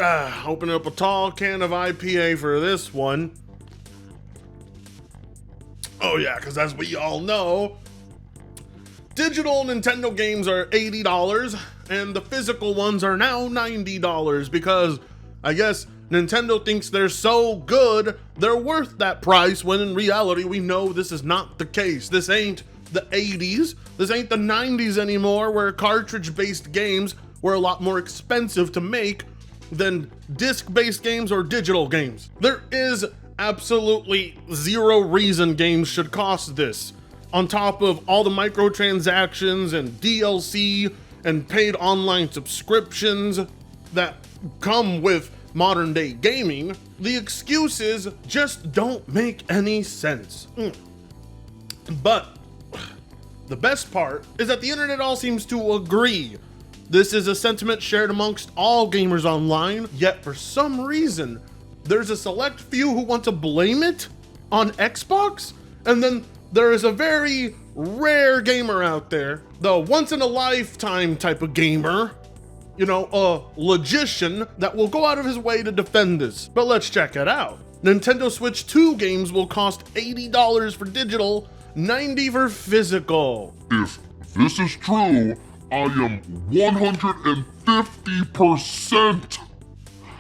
Open up a tall can of IPA for this one. Oh yeah, because as we all know, digital Nintendo games are $80 and the physical ones are now $90 because I guess Nintendo thinks they're so good, they're worth that price, when in reality we know this is not the case. This ain't the 80s, this ain't the 90s anymore, where cartridge-based games were a lot more expensive to make than disc-based games or digital games. There is absolutely zero reason games should cost this. On top of all the microtransactions and DLC and paid online subscriptions that come with modern day gaming, the excuses just don't make any sense. But the best part is that the internet all seems to agree. This is a sentiment shared amongst all gamers online, yet for some reason, there's a select few who want to blame it on Xbox, and then there is a very rare gamer out there, the once in a lifetime type of gamer, you know, a logician that will go out of his way to defend this. But let's check it out. Nintendo Switch 2 games will cost $80 for digital, $90 for physical. If this is true, I am 150%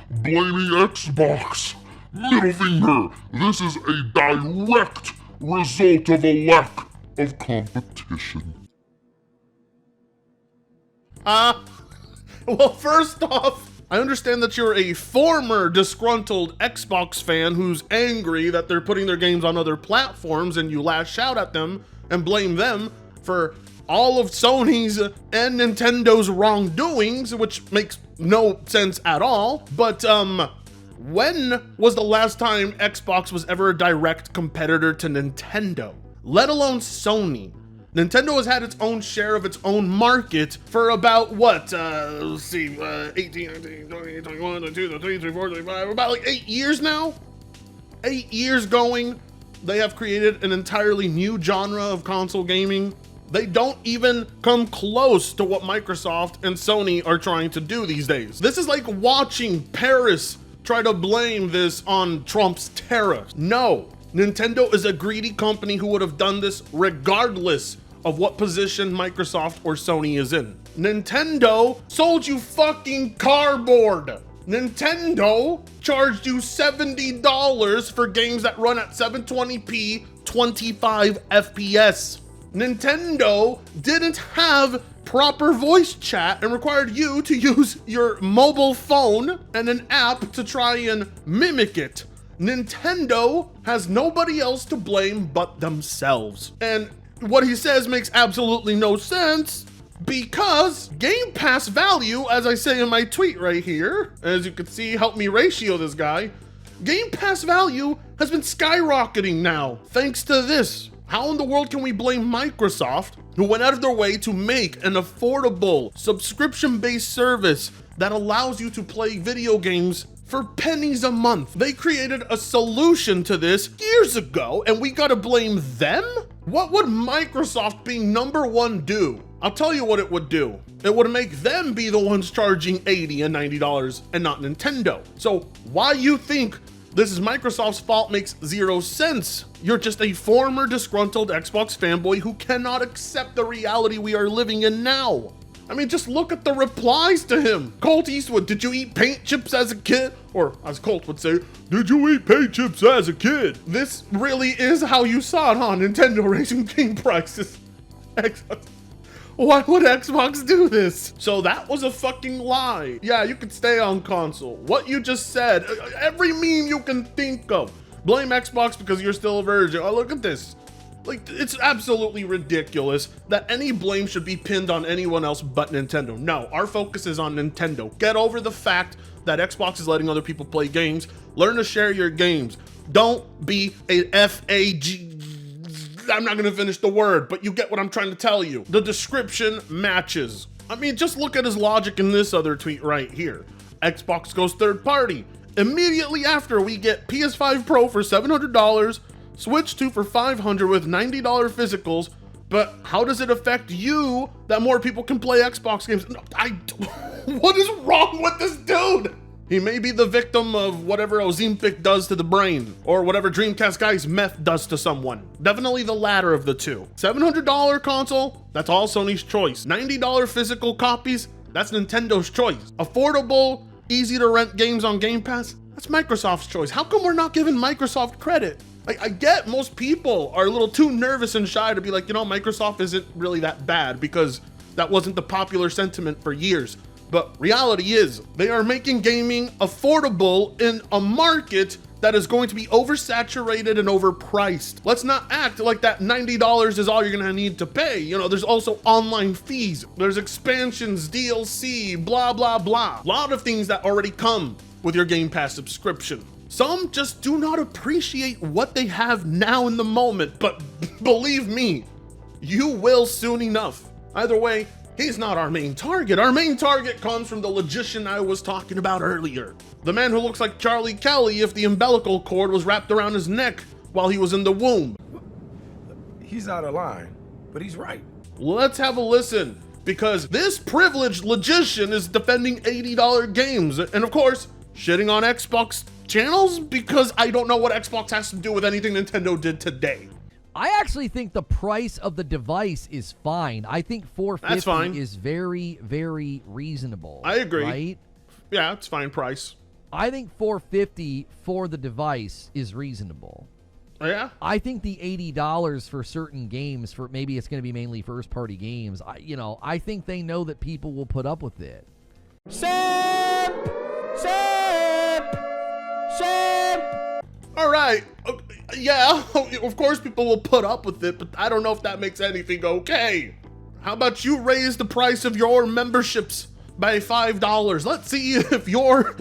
blaming Xbox. Middle finger. This is a direct result of a lack of competition. Well, first off, I understand that you're a former disgruntled Xbox fan who's angry that they're putting their games on other platforms, and you lash out at them and blame them for all of Sony's and Nintendo's wrongdoings, which makes no sense at all. But when was the last time Xbox was ever a direct competitor to Nintendo, let alone Sony? Nintendo has had its own share of its own market for about what, 18, 19, 20, 21, 22, 23, 24, 25, about like 8 years now? 8 years going. They have created an entirely new genre of console gaming. They don't even come close to what Microsoft and Sony are trying to do these days. This is like watching Paris try to blame this on Trump's tariffs. No, Nintendo is a greedy company who would have done this regardless of what position Microsoft or Sony is in. Nintendo sold you fucking cardboard. Nintendo charged you $70 for games that run at 720p, 25 FPS. Nintendo didn't have proper voice chat and required you to use your mobile phone and an app to try and mimic it. Nintendo has nobody else to blame but themselves. And what he says makes absolutely no sense, because Game Pass value, as I say in my tweet right here, as you can see, help me ratio this guy, Game Pass value has been skyrocketing now, thanks to this. How in the world can we blame Microsoft, who went out of their way to make an affordable, subscription-based service that allows you to play video games for pennies a month? They created a solution to this years ago, and we gotta blame them? What would Microsoft being number one do? I'll tell you what it would do. It would make them be the ones charging $80 and $90 and not Nintendo. So why you think this is Microsoft's fault makes zero sense. You're just a former disgruntled Xbox fanboy who cannot accept the reality we are living in now. I mean, just look at the replies to him. Colt Eastwood, did you eat paint chips as a kid? Or as Colt would say, did you eat paint chips as a kid? This really is how you saw it, huh? Nintendo raising game prices. Xbox. Why would Xbox do this? So that was a fucking lie. Yeah, you could stay on console. What you just said, every meme you can think of. Blame Xbox because you're still a virgin. Oh, look at this. Like, it's absolutely ridiculous that any blame should be pinned on anyone else but Nintendo. No, our focus is on Nintendo. Get over the fact that Xbox is letting other people play games. Learn to share your games. Don't be a FAG. I'm not gonna finish the word, but you get what I'm trying to tell you. The description matches. I mean, just look at his logic in this other tweet right here. Xbox goes third party. Immediately after, we get PS5 Pro for $700, Switch 2 for $500 with $90 physicals. But how does it affect you that more people can play Xbox games? No, what is wrong with this dude? He may be the victim of whatever Ozempic does to the brain, or whatever Dreamcast guy's meth does to someone. Definitely the latter of the two. $700 console, that's all Sony's choice. $90 physical copies, that's Nintendo's choice. Affordable, easy to rent games on Game Pass, that's Microsoft's choice. How come we're not giving Microsoft credit? I get most people are a little too nervous and shy to be like, Microsoft isn't really that bad because that wasn't the popular sentiment for years. But reality is, they are making gaming affordable in a market that is going to be oversaturated and overpriced. Let's not act like that $90 is all you're gonna need to pay. There's also online fees, there's expansions, DLC, blah, blah, blah. A lot of things that already come with your Game Pass subscription. Some just do not appreciate what they have now in the moment, but believe me, you will soon enough. Either way, he's not our main target. Our main target comes from the logician I was talking about earlier. The man who looks like Charlie Kelly if the umbilical cord was wrapped around his neck while he was in the womb. He's out of line, but he's right. Let's have a listen, because this privileged logician is defending $80 games, and of course, shitting on Xbox channels because I don't know what Xbox has to do with anything Nintendo did today. I actually think the price of the device is fine. I think $450 is very, very reasonable. I agree. Right? Yeah, it's fine price. I think $450 for the device is reasonable. Yeah. I think the $80 for certain games, for maybe it's going to be mainly first-party games. I think they know that people will put up with it. All right. Yeah, of course people will put up with it, but I don't know if that makes anything okay. How about you raise the price of your memberships by $5? Let's see if your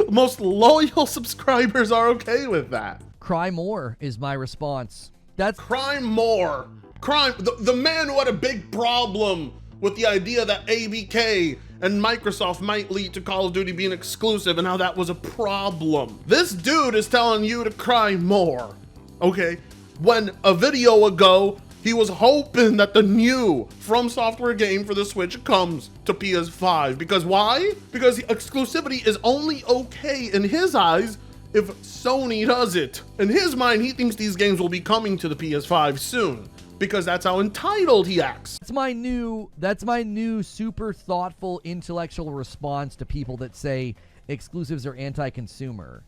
most loyal subscribers are okay with that. Cry more is my response. Cry more. The man who had a big problem with the idea that ABK and Microsoft might lead to Call of Duty being exclusive and how that was a problem. This dude is telling you to cry more, okay? When a video ago, he was hoping that the new From Software game for the Switch comes to PS5. Because why? Because exclusivity is only okay in his eyes if Sony does it. In his mind, he thinks these games will be coming to the PS5 soon, because that's how entitled he acts. That's my new super thoughtful intellectual response to people that say exclusives are anti-consumer.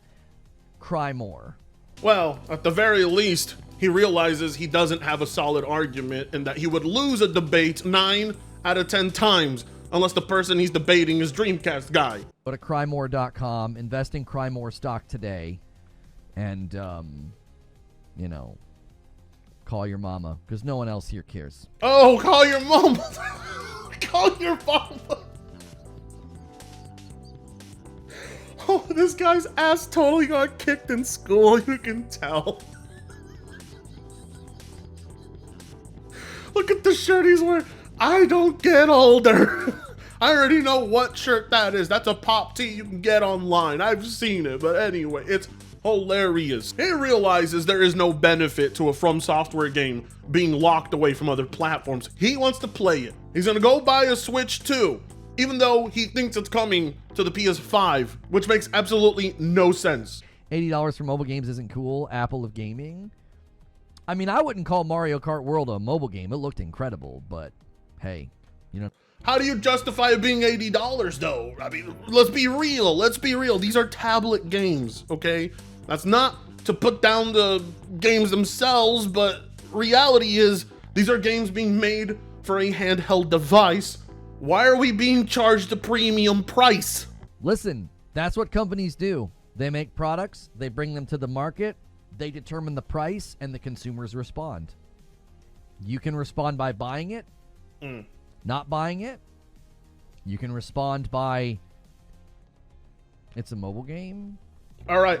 Cry more. Well, at the very least, he realizes he doesn't have a solid argument and that he would lose a debate 9 out of 10 times unless the person he's debating is Dreamcast guy. Go to crymore.com, invest in Crymore stock today, and, call your mama, because no one else here cares. Oh, call your mama. Call your mama. Oh, this guy's ass totally got kicked in school, you can tell. Look at the shirt he's wearing. I don't get older. I already know what shirt that is. That's a pop tee you can get online. I've seen it, but anyway, it's hilarious. He realizes there is no benefit to a From Software game being locked away from other platforms. He wants to play it. He's gonna go buy a Switch too, even though he thinks it's coming to the PS5, which makes absolutely no sense. $80 for mobile games isn't cool. Apple of gaming. I mean, I wouldn't call Mario Kart World a mobile game. It looked incredible, but hey, How do you justify it being $80 though? I mean, let's be real. These are tablet games, okay? That's not to put down the games themselves, but reality is these are games being made for a handheld device. Why are we being charged a premium price? Listen, that's what companies do. They make products, they bring them to the market, they determine the price, and the consumers respond. You can respond by buying it, not buying it. You can respond by, it's a mobile game. All right,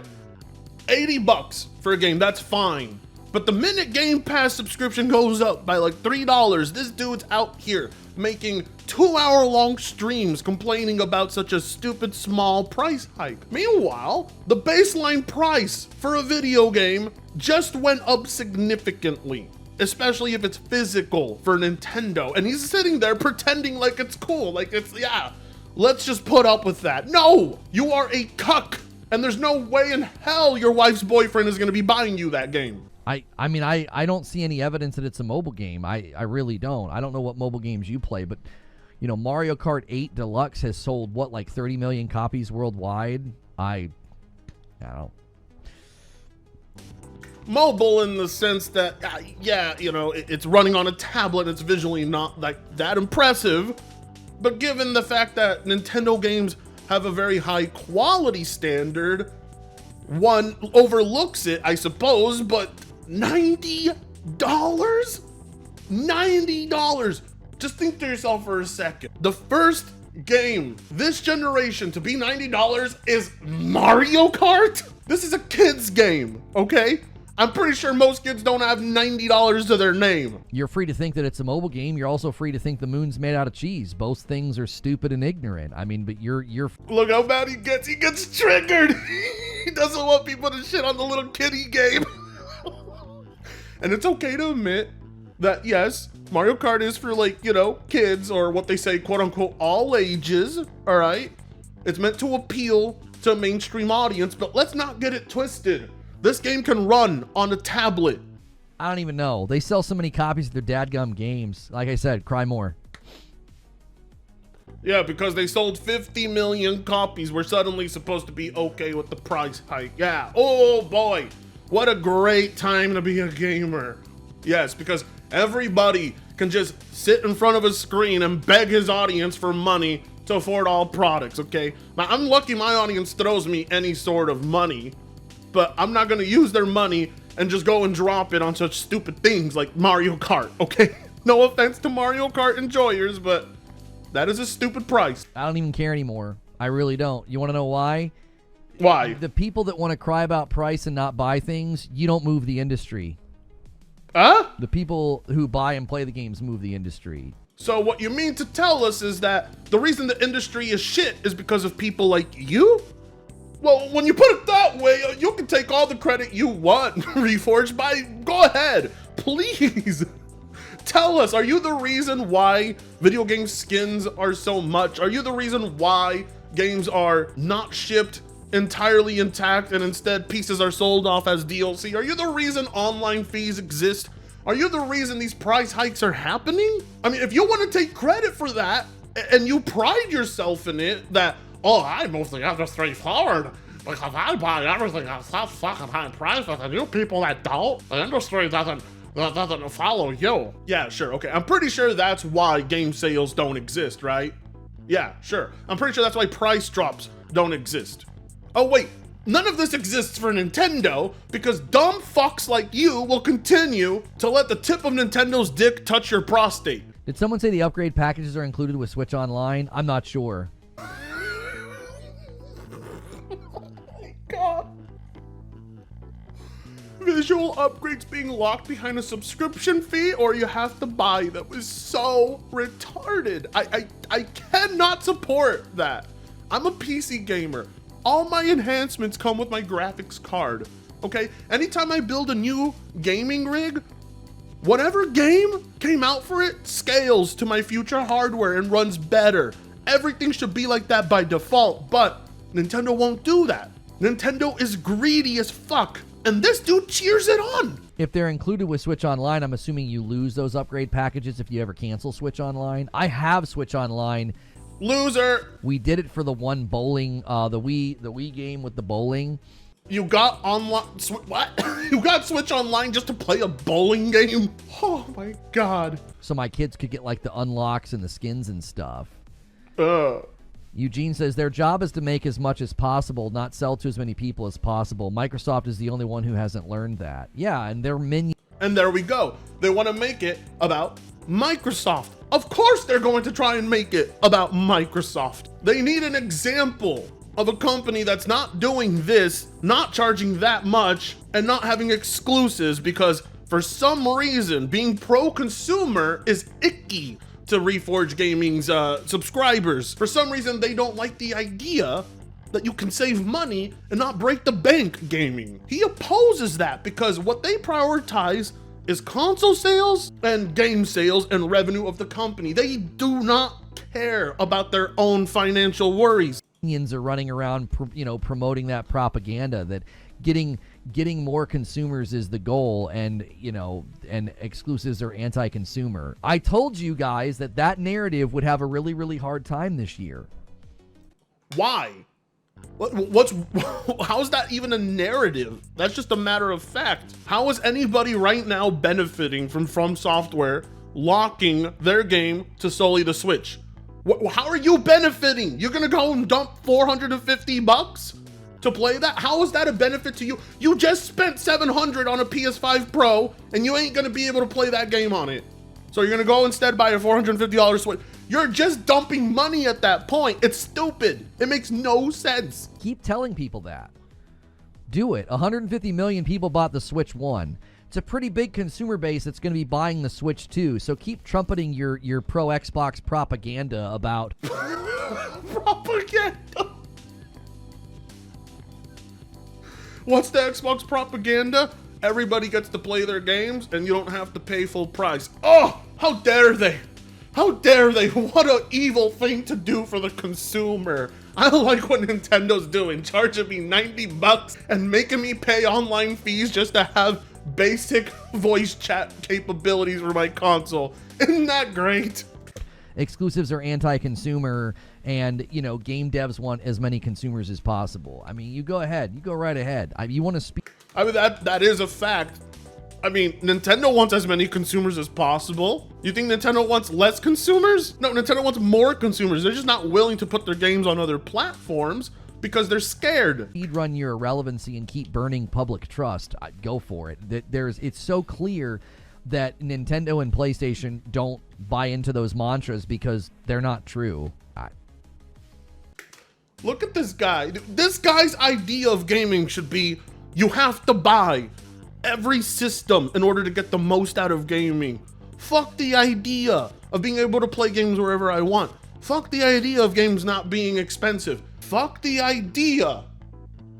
$80 for a game, that's fine. But the minute Game Pass subscription goes up by like $3, this dude's out here making 2-hour-long streams complaining about such a stupid small price hike. Meanwhile, the baseline price for a video game just went up significantly, especially if it's physical for Nintendo. And he's sitting there pretending like it's cool, like it's, yeah, let's just put up with that. No, you are a cuck, and there's no way in hell your wife's boyfriend is gonna be buying you that game. I mean, I don't see any evidence that it's a mobile game. I really don't. I don't know what mobile games you play, but, you know, Mario Kart 8 Deluxe has sold, what, like 30 million copies worldwide? I don't. Mobile in the sense that, yeah, you know, it's running on a tablet, it's visually not like that impressive, but given the fact that Nintendo games have a very high quality standard, one overlooks it, I suppose, but $90? $90! Just think to yourself for a second. The first game this generation to be $90 is Mario Kart? This is a kid's game, okay? I'm pretty sure most kids don't have $90 to their name. You're free to think that it's a mobile game. You're also free to think the moon's made out of cheese. Both things are stupid and ignorant. I mean, but you're Look how bad he gets. He gets triggered. He doesn't want people to shit on the little kiddie game. And it's okay to admit that, yes, Mario Kart is for, like, you know, kids, or what they say, quote unquote, all ages, all right? It's meant to appeal to a mainstream audience, but let's not get it twisted. This game can run on a tablet. I don't even know. They sell so many copies of their dadgum games. Like I said, cry more. Yeah, because they sold 50 million copies. We're suddenly supposed to be okay with the price hike. Yeah, oh boy, what a great time to be a gamer. Yes, because everybody can just sit in front of a screen and beg his audience for money to afford all products, okay? Now, I'm lucky my audience throws me any sort of money, but I'm not gonna use their money and just go and drop it on such stupid things like Mario Kart, okay? No offense to Mario Kart enjoyers, but that is a stupid price. I don't even care anymore. I really don't. You want to know why? Why? The people that want to cry about price and not buy things, you don't move the industry. Huh? The people who buy and play the games move the industry. So what you mean to tell us is that the reason the industry is shit is because of people like you? Well, when you put it that way, you can take all the credit you want, Reforged, go ahead, please. Tell us, are you the reason why video game skins are so much? Are you the reason why games are not shipped entirely intact and instead pieces are sold off as DLC? Are you the reason online fees exist? Are you the reason these price hikes are happening? I mean, if you want to take credit for that and you pride yourself in it, that, oh, I move the industry forward because I buy everything at such fucking high prices, and you people that don't, the industry doesn't follow you. Yeah, sure, okay. I'm pretty sure that's why game sales don't exist, right? Yeah, sure. I'm pretty sure that's why price drops don't exist. Oh wait, none of this exists for Nintendo because dumb fucks like you will continue to let the tip of Nintendo's dick touch your prostate. Did someone say the upgrade packages are included with Switch Online? I'm not sure. God. Visual upgrades being locked behind a subscription fee, or you have to buy. That was so retarded. I cannot support that. I'm a PC gamer. All my enhancements come with my graphics card, okay? Anytime I build a new gaming rig, whatever game came out for it scales to my future hardware and runs better. Everything should be like that by default, but Nintendo won't do that. Nintendo is greedy as fuck, and this dude cheers it on. If they're included with Switch Online, I'm assuming you lose those upgrade packages if you ever cancel Switch Online. I have Switch Online. Loser. We did it for the one bowling, the Wii game with the bowling. You got online, what? You got Switch Online just to play a bowling game? Oh my God. So my kids could get like the unlocks and the skins and stuff. Ugh. Eugene says their job is to make as much as possible, not sell to as many people as possible. Microsoft is the only one who hasn't learned that. Yeah, and their menu. And there we go. They want to make it about Microsoft. Of course they're going to try and make it about Microsoft. They need an example of a company that's not doing this, not charging that much, and not having exclusives, because for some reason being pro-consumer is icky to Reforge Gaming's subscribers. For some reason they don't like the idea that you can save money and not break the bank gaming. He opposes that because what they prioritize is console sales and game sales and revenue of the company. They do not care about their own financial worries. Unions are running around, promoting that propaganda that getting more consumers is the goal, and and exclusives are anti-consumer. I told you guys that narrative would have a really, really hard time this year. Why? How's that even a narrative? That's just a matter of fact. How is anybody right now benefiting from Software locking their game to solely the Switch? How are you benefiting? You're gonna go and dump $450 to play that? How is that a benefit to you? You just spent $700 on a PS5 Pro and you ain't gonna be able to play that game on it. So you're gonna go instead buy a $450 Switch. You're just dumping money at that point. It's stupid. It makes no sense. Keep telling people that. Do it. 150 million people bought the Switch 1. It's a pretty big consumer base that's going to be buying the Switch 2. So keep trumpeting your pro Xbox propaganda about propaganda. What's the Xbox propaganda? Everybody gets to play their games and you don't have to pay full price. Oh, how dare they? How dare they? What an evil thing to do for the consumer. I like what Nintendo's doing, charging me $90 and making me pay online fees just to have basic voice chat capabilities for my console. Isn't that great? Exclusives are anti-consumer, and game devs want as many consumers as possible. I mean, you go ahead. You go right ahead. You want to speak. I mean, that is a fact. I mean, Nintendo wants as many consumers as possible. You think Nintendo wants less consumers? No, Nintendo wants more consumers. They're just not willing to put their games on other platforms because they're scared. Run your irrelevancy and keep burning public trust. Go for it. It's so clear that Nintendo and PlayStation don't buy into those mantras because they're not true. Look at this guy. This guy's idea of gaming should be you have to buy every system in order to get the most out of gaming. Fuck the idea of being able to play games wherever I want. Fuck the idea of games not being expensive. Fuck the idea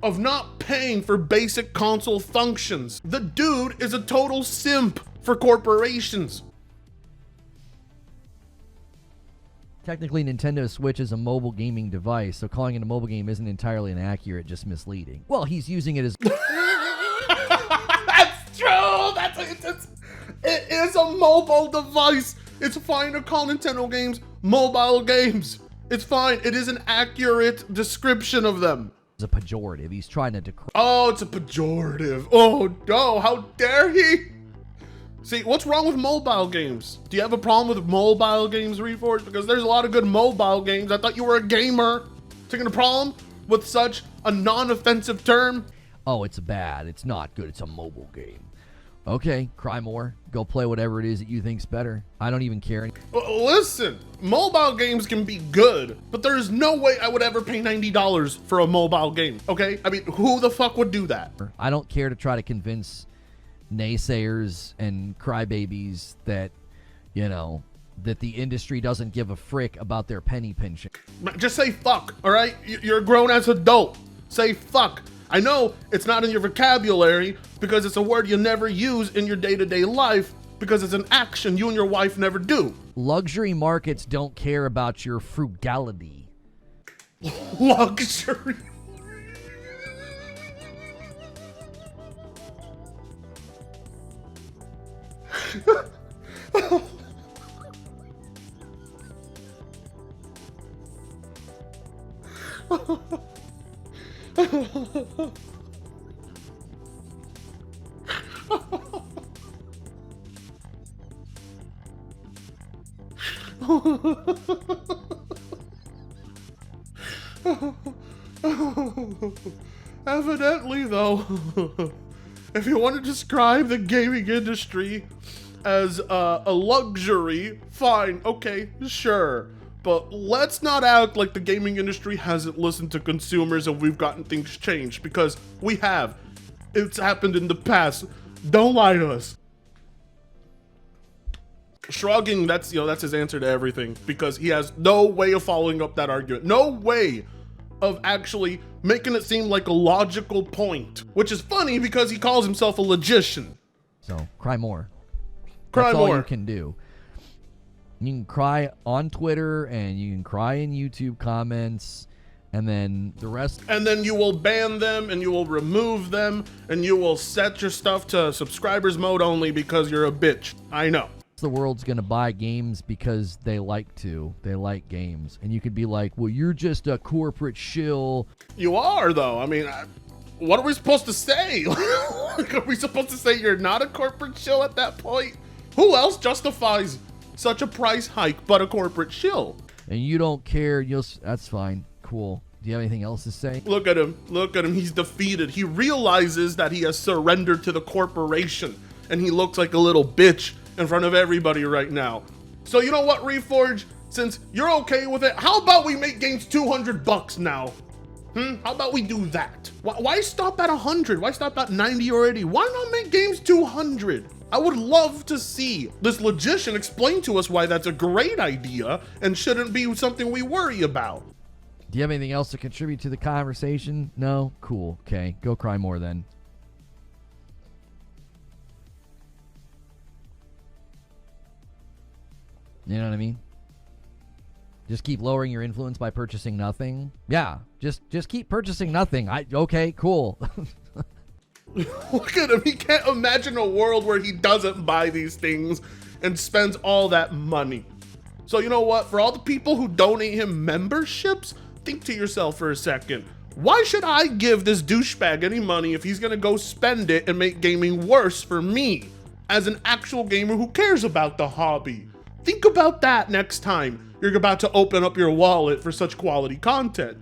of not paying for basic console functions. The dude is a total simp for corporations. Technically, Nintendo Switch is a mobile gaming device, so calling it a mobile game isn't entirely inaccurate, just misleading. Well, he's using it as... That's true! It is a mobile device! It's fine to call Nintendo games mobile games. It's fine. It is an accurate description of them. It's a pejorative. He's trying to Oh, it's a pejorative. Oh, no. How dare he? See, what's wrong with mobile games? Do you have a problem with mobile games, Reforged? Because there's a lot of good mobile games. I thought you were a gamer. Taking a problem with such a non-offensive term? Oh, it's bad. It's not good. It's a mobile game. Okay, cry more. Go play whatever it is that you think's better. I don't even care. Listen, mobile games can be good, but there's no way I would ever pay $90 for a mobile game, okay? I mean, who the fuck would do that? I don't care to try to convince naysayers and crybabies that, that the industry doesn't give a frick about their penny pinching. Just say fuck, all right? You're a grown-ass adult. Say fuck. I know it's not in your vocabulary because it's a word you never use in your day-to-day life because it's an action you and your wife never do. Luxury markets don't care about your frugality. Luxury. Evidently, though, if you want to describe the gaming industry as a luxury, fine, okay, sure. But let's not act like the gaming industry hasn't listened to consumers and we've gotten things changed, because we have. It's happened in the past. Don't lie to us. Shrugging, that's his answer to everything, because he has no way of following up that argument. No way of actually making it seem like a logical point, which is funny because he calls himself a logician. So, cry more. Cry That's all more. you can do. You can cry on Twitter and you can cry in YouTube comments, and then the rest. And then you will ban them and you will remove them and you will set your stuff to subscribers mode only because you're a bitch. I know. The world's gonna buy games because they like to. They like games, and you could be like, "Well, you're just a corporate shill." You are, though. I mean, what are we supposed to say? Are we supposed to say you're not a corporate shill at that point? Who else justifies such a price hike but a corporate shill? And you don't care. That's fine. Cool. Do you have anything else to say? Look at him. Look at him. He's defeated. He realizes that he has surrendered to the corporation, and he looks like a little bitch in front of everybody right now. So you know what, Reforge? Since you're okay with it, how about we make games $200 now? How about we do that? Why stop at 100? Why stop at 90 or 80? Why not make games 200? I would love to see this logician explain to us why that's a great idea and shouldn't be something we worry about. Do you have anything else to contribute to the conversation? No? Cool. Okay. Go cry more then. You know what I mean? Just keep lowering your influence by purchasing nothing. Yeah, just keep purchasing nothing. Okay, cool. Look at him. He can't imagine a world where he doesn't buy these things and spends all that money. So you know what? For all the people who donate him memberships, think to yourself for a second. Why should I give this douchebag any money if he's gonna go spend it and make gaming worse for me as an actual gamer who cares about the hobby? Think about that next time you're about to open up your wallet for such quality content.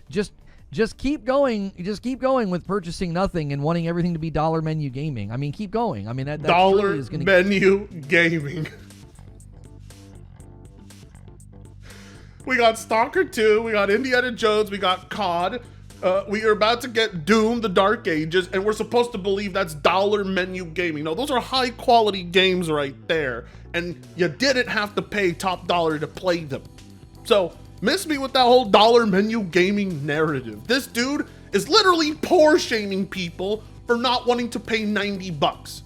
Just keep going. Just keep going with purchasing nothing and wanting everything to be dollar menu gaming. I mean, keep going. I mean, that dollar really is gonna menu gaming. We got Stalker 2, we got Indiana Jones, we got COD. We are about to get Doom, the Dark Ages, and we're supposed to believe that's dollar menu gaming. No, those are high quality games right there, and you didn't have to pay top dollar to play them. So, miss me with that whole dollar menu gaming narrative. This dude is literally poor shaming people for not wanting to pay $90.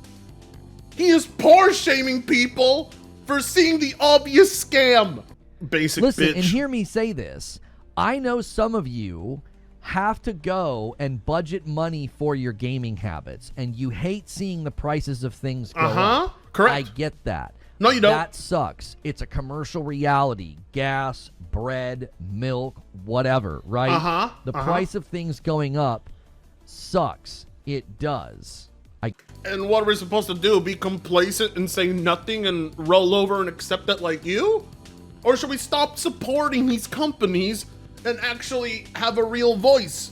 He is poor shaming people for seeing the obvious scam. Basic Listen, bitch. and hear me say this. I know some of you have to go and budget money for your gaming habits, and you hate seeing the prices of things go up. Correct. I get that. No, you don't. That sucks. It's a commercial reality. Gas, bread, milk, whatever, right? The price of things going up sucks. It does. And what are we supposed to do? Be complacent and say nothing and roll over and accept it like you? Or should we stop supporting these companies and actually have a real voice?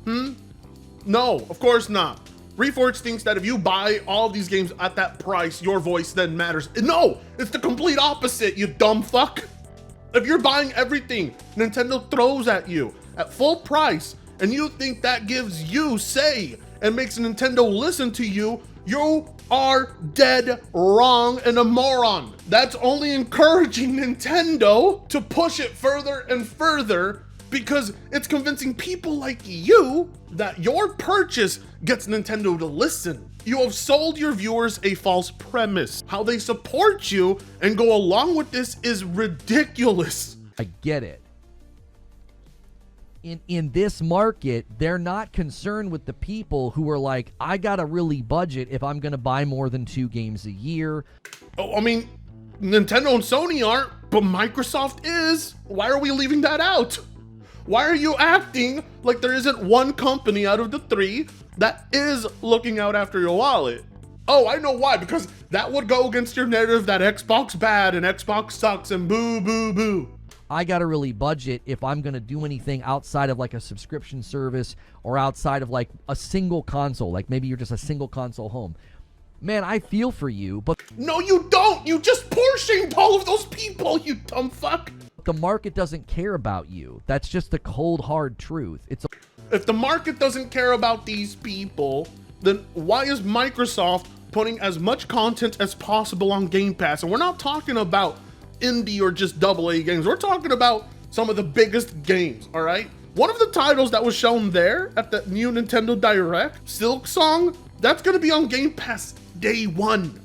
No, of course not. Reforge thinks that if you buy all of these games at that price, your voice then matters. No, it's the complete opposite, you dumb fuck. If you're buying everything Nintendo throws at you at full price, and you think that gives you say and makes Nintendo listen to you, you are dead wrong and a moron. That's only encouraging Nintendo to push it further and further because it's convincing people like you that your purchase gets Nintendo to listen. You have sold your viewers a false premise. How they support you and go along with this is ridiculous. I get it. In this market, they're not concerned with the people who are like, I gotta really budget if I'm gonna buy more than 2 games a year. Oh, I mean, Nintendo and Sony aren't, but Microsoft is. Why are we leaving that out? Why are you acting like there isn't one company out of the 3 that is looking out after your wallet? Oh, I know why, because that would go against your narrative that Xbox bad and Xbox sucks and boo, boo, boo. I gotta really budget if I'm gonna do anything outside of like a subscription service or outside of like a single console. Like maybe you're just a single console home. Man, I feel for you, but no, you don't. You just poor shamed all of those people, you dumb fuck. The market doesn't care about you. That's just the cold, hard truth. If the market doesn't care about these people, then why is Microsoft putting as much content as possible on Game Pass? And we're not talking about indie or just AA games. We're talking about some of the biggest games, all right? One of the titles that was shown there at the new Nintendo Direct, Silk Song, that's gonna be on Game Pass day 1.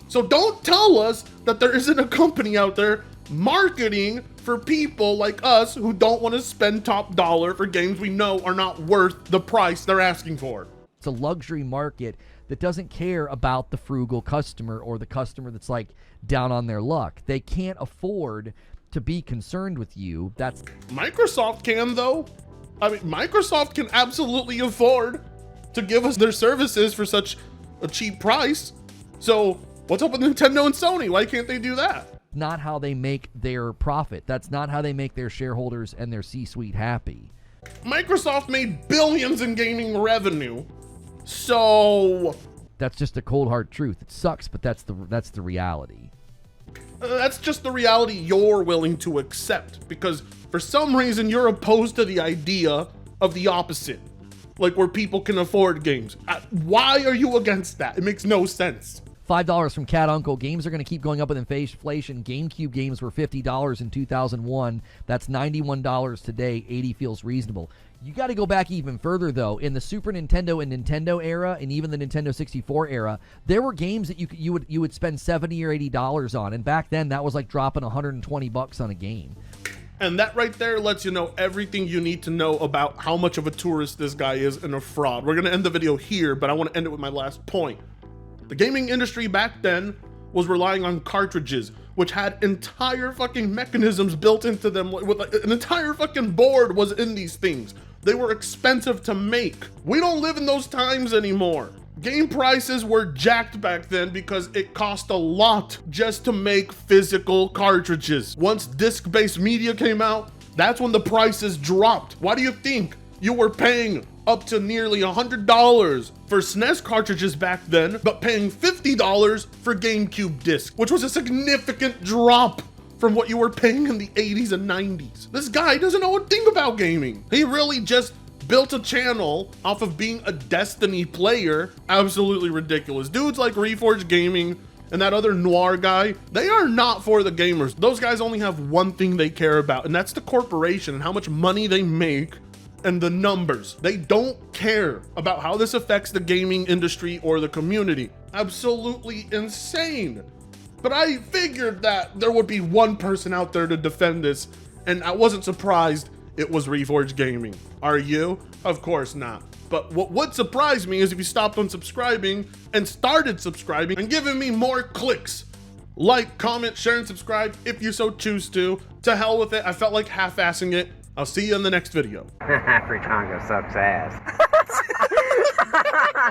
So don't tell us that there isn't a company out there marketing for people like us who don't want to spend top dollar for games we know are not worth the price they're asking for. It's a luxury market that doesn't care about the frugal customer or the customer that's like down on their luck. They can't afford to be concerned with you. That's Microsoft can, though. I mean, Microsoft can absolutely afford to give us their services for such a cheap price. So what's up with Nintendo and Sony? Why can't they do that? not how they make their profit. That's not how they make their shareholders and their C-suite happy. Microsoft made billions in gaming revenue. So that's just a cold hard truth. It sucks, but that's the reality. That's just the reality you're willing to accept, because for some reason you're opposed to the idea of the opposite, like where people can afford games. Why are you against that? It makes no sense. $5 from Cat Uncle. Games are going to keep going up with inflation. GameCube games were $50 in 2001. That's $91 today. $80 feels reasonable. You got to go back even further, though. In the Super Nintendo and Nintendo era, and even the Nintendo 64 era, there were games that you would spend $70 or $80 on, and back then that was like dropping $120 on a game. And that right there lets you know everything you need to know about how much of a tourist this guy is and a fraud. We're gonna end the video here, but I want to end it with my last point. The gaming industry back then was relying on cartridges, which had entire fucking mechanisms built into them. With an entire fucking board was in these things. They were expensive to make. We don't live in those times anymore. Game prices were jacked back then because it cost a lot just to make physical cartridges. Once disc-based media came out, that's when the prices dropped. Why do you think you were paying up to nearly $100 for SNES cartridges back then, but paying $50 for GameCube discs, which was a significant drop from what you were paying in the 80s and 90s. This guy doesn't know a thing about gaming. He really just built a channel off of being a Destiny player. Absolutely ridiculous. Dudes like Reforged Gaming and that other Noir guy, they are not for the gamers. Those guys only have one thing they care about, and that's the corporation and how much money they make and the numbers. They don't care about how this affects the gaming industry or the community. Absolutely insane. But I figured that there would be one person out there to defend this, and I wasn't surprised it was Reforged Gaming. Are you? Of course not. But what would surprise me is if you stopped unsubscribing and started subscribing and giving me more clicks. Like, comment, share, and subscribe if you so choose to. To hell with it. I felt like half-assing it. I'll see you in the next video. Free Congo sucks ass.